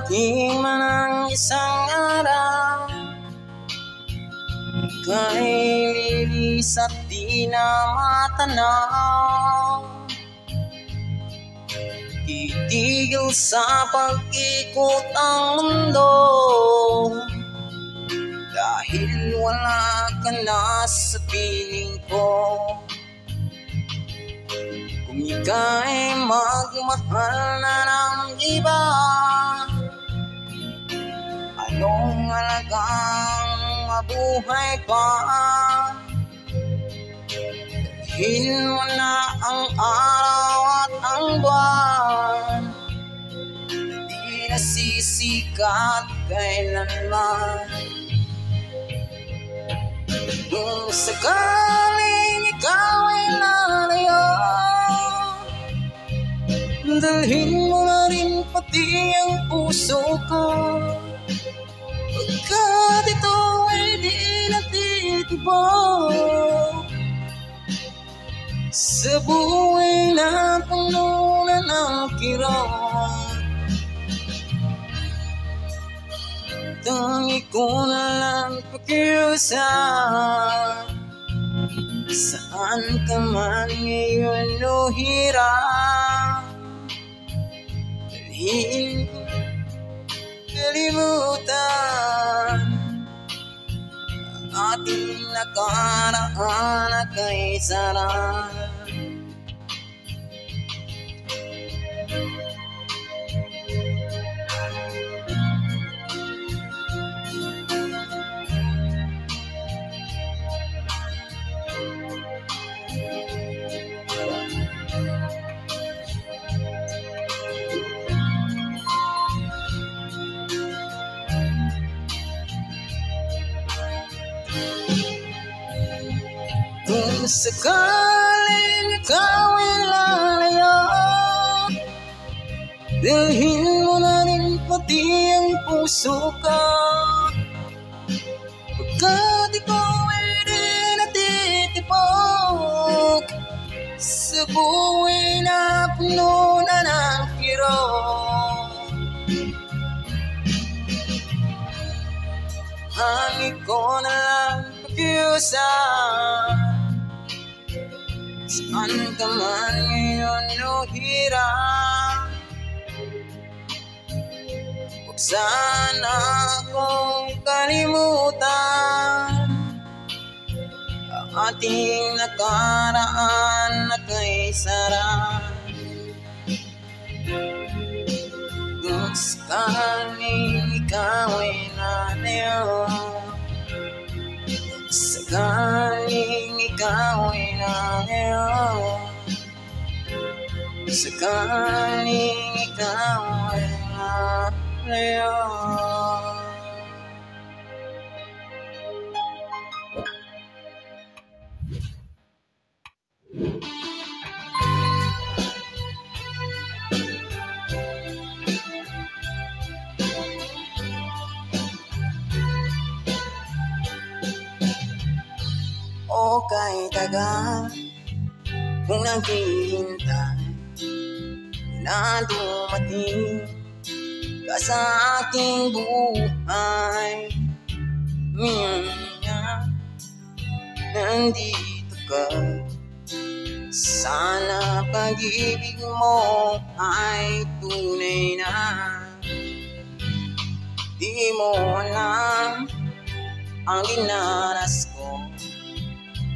dumating man ang isang araw, ika'y lilis at di na matanaw. Titigil sa pag-ikot ang mundo, dahil wala ka na sa piling ko. Kung ika'y magmahal na ng iba, anong halagang mabuhay pa? Dahil mo na ang araw at ang buwan, di nasisikat kailanman. Kung sakaling ikaw ay lalayo, dalhin mo na rin pati ang puso ko. Pagkat ito ay di natitibok sa buhay na puno na ng kirot. Tangi ko na lang pakiusap, saan ka man ngayon o hirap, dalhin ko kalimutan ang ating nakaraan na kay sarap. Kung sakaling ikaw ay lalayo, dalhin mo na rin pati ang puso ko. Pagkat ikaw ay di natitibok sa buhay na puno na ng kirot. Hangin ko na lang pakiusap, saan ka man ngayon o hirap, huwag sana akong kalimutan ang ating nakaraan na kay sarap. Kung sakaling ikaw ay lalayo, sakaling ikaw ay lalayo, sakaling ikaw ay lalayo. O kay tagal kung naghihintay na dumating ka sa aking buhay, nandito ka. Sana pag-ibig mo ay tunay na. Di mo alam ang dinanas ko,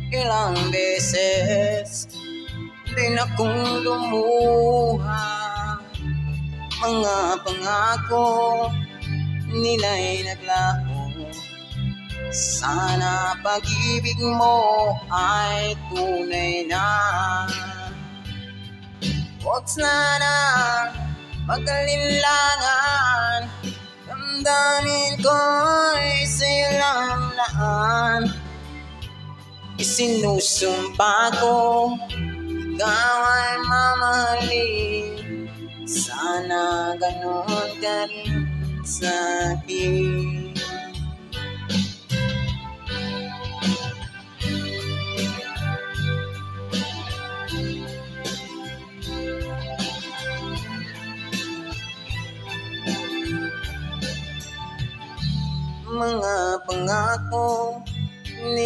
ilang beses din akong lumuha. Mga pangako nila'y naglaho. Sana pag-ibig mo ay tunay na. Huwag sana mag-alinlangan, damdamin ko'y sa'yo lang laan. Isinusumpa ko, ikaw ay mamahalin. Sana ganon ka rin sa'kin.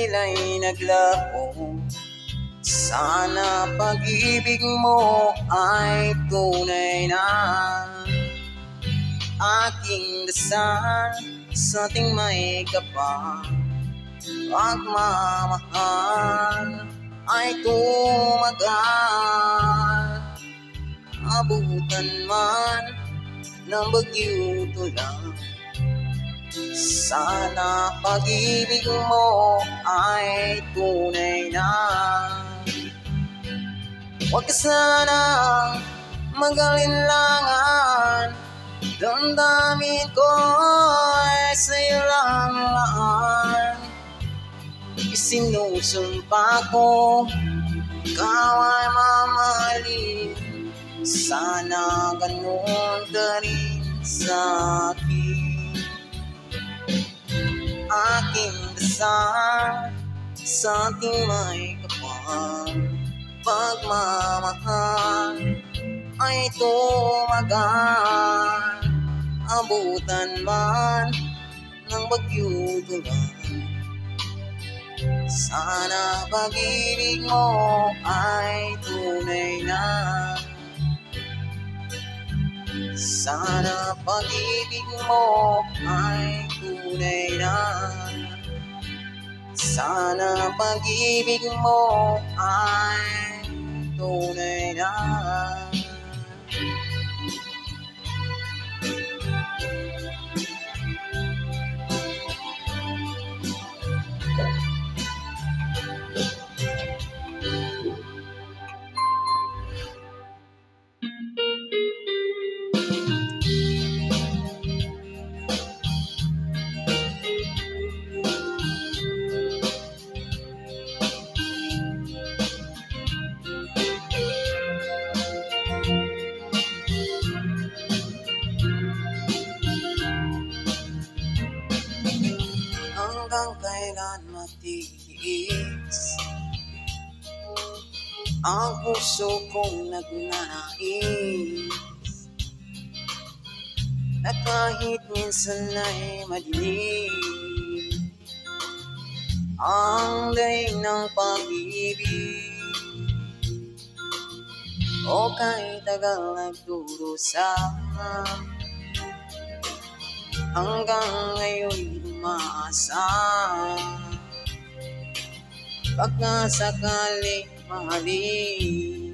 sila'y naglaho. Sana pag-ibig mo ay tunay na. Aking dasal sa ating may kapal, pagmamahal ay tumagal. Abutan man ng bagyo tulang, sana pag-ibig mo ay tunay na. Huwag ka sanang mag-alinlangan, damdamin ko ay sa'yo lang laan. Isinusumpa ko, ikaw ay mamahalin, sana ganun ka rin sa'kin. Aking dasal sa ating may kapal, pagmamahal ay tumagal. Abutan man ng bagyo tulang, sana pag-ibig mo ay tunay na. Sana pag-ibig mo ay tunay na. Sana pag-ibig mo ay tunay na. Hanggang kailan matiis ang puso kong nagnanais, na kahit minsan ay madilim ang daig ng pag-ibig, o kahit tagal nagdurusa, hanggang ngayon umaasa. Baka sakaling mahalin,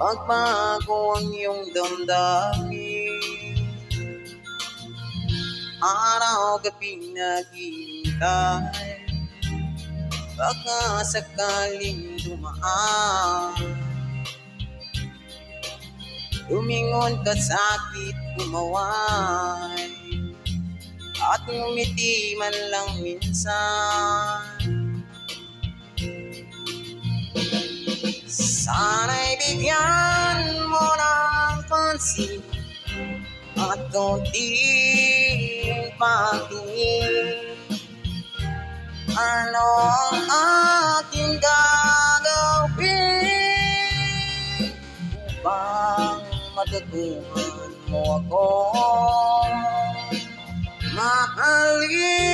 pagbago ang iyong damdamin, araw-gabi naghihintay, baka sakaling dumaan. Lumingon ka sakit kumaway, at ngumiti man lang minsan. Sana'y bigyan mo ng pansin at konting pagtingin. Ano ang aking gagawin upang matutunan mo ako mahalin?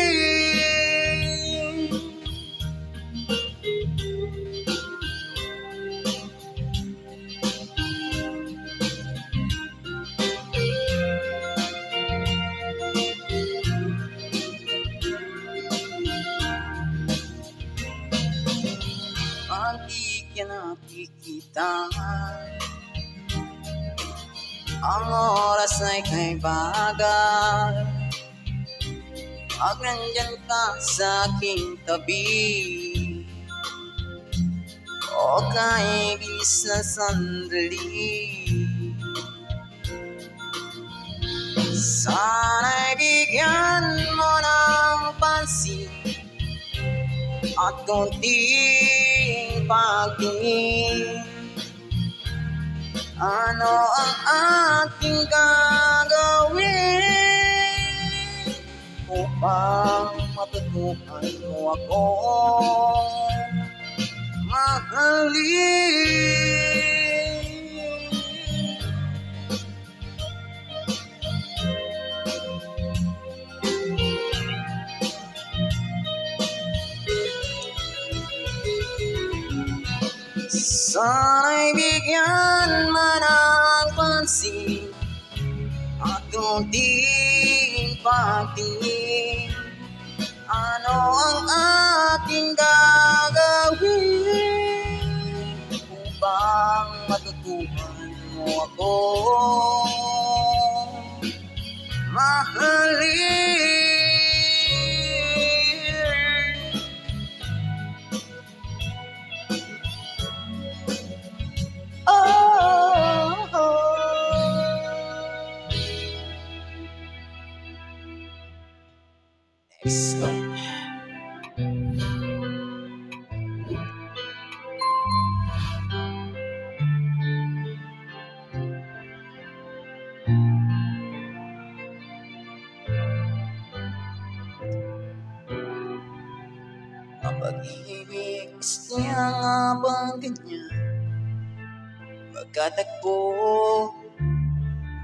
Pag di ka nakikita, ang oras ay kay bagal. Pag nandyan ka sa aking tabi, o kay bilis na sandali, sana'y bigyan mo ng pansin at konting pagtingin. Ano ang aking gagawin upang matutunan mo ako mahalin? Sana'y bigyan man ang pansin at kunting pagtingin. Ano ang ating gagawin upang matutuhan mo ako mahalin? Next song. Ang pag-ibig niya nga bang ganyan? Magkatagpo,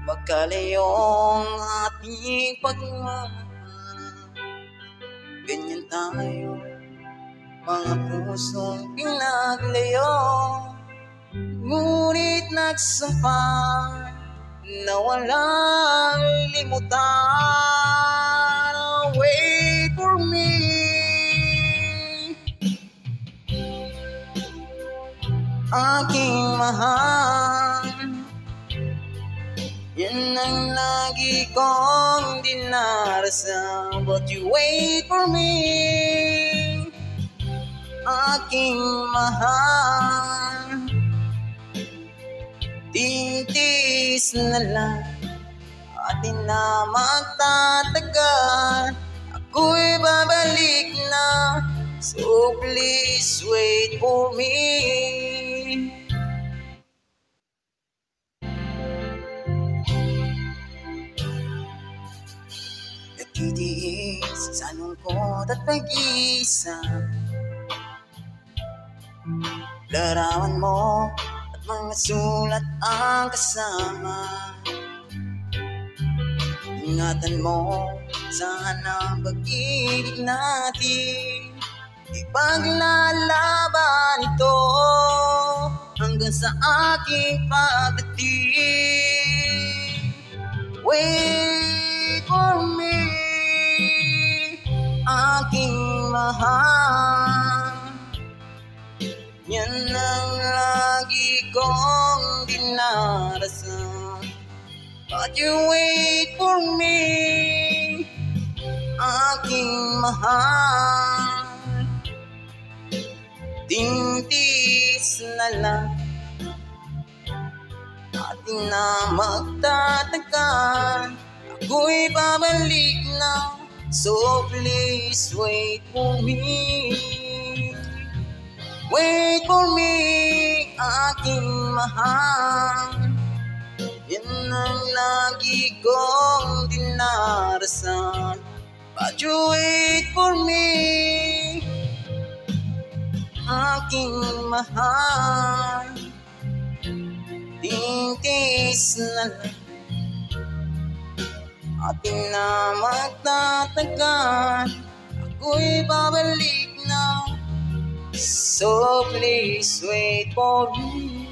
magkalayong ating pagmamahal. Ganyan tayo, mga pusong pinaglayo, ngunit nagsampay na walang limutan. Wait for me, aking mahal. Yan ang lagi kong dinarasal, but you wait for me, aking mahal. Titis na lang atin na magtatagal, ako'y babalik na, so please wait for me. Nagtitiis sa lungkot at pag-isa, larawan mo at mga sulat ang kasama. Ingatan mo sana ang pag-ibig natin, ipaglalaban ito hanggang sa aking pagdating. Wait for me, aking mahal. Yan ang lagi kong dinarasal, but you wait for me, aking mahal. Tintis na lang atin na magtatagal, ako'y babalik na, so please wait for me. Wait for me, aking mahal. Yan ang lagi kong dinarasal, but you wait for me, aking mahal. Tintis na lang atin na magtatagal, ako'y babalik na, so please wait for me.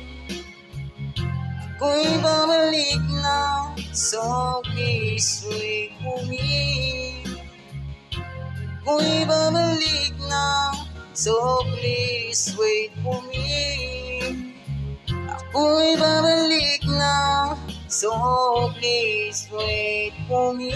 Ako'y babalik na, so please wait for me. Ako'y babalik na, so please wait for me. Ako'y babalik na, so please wait for me.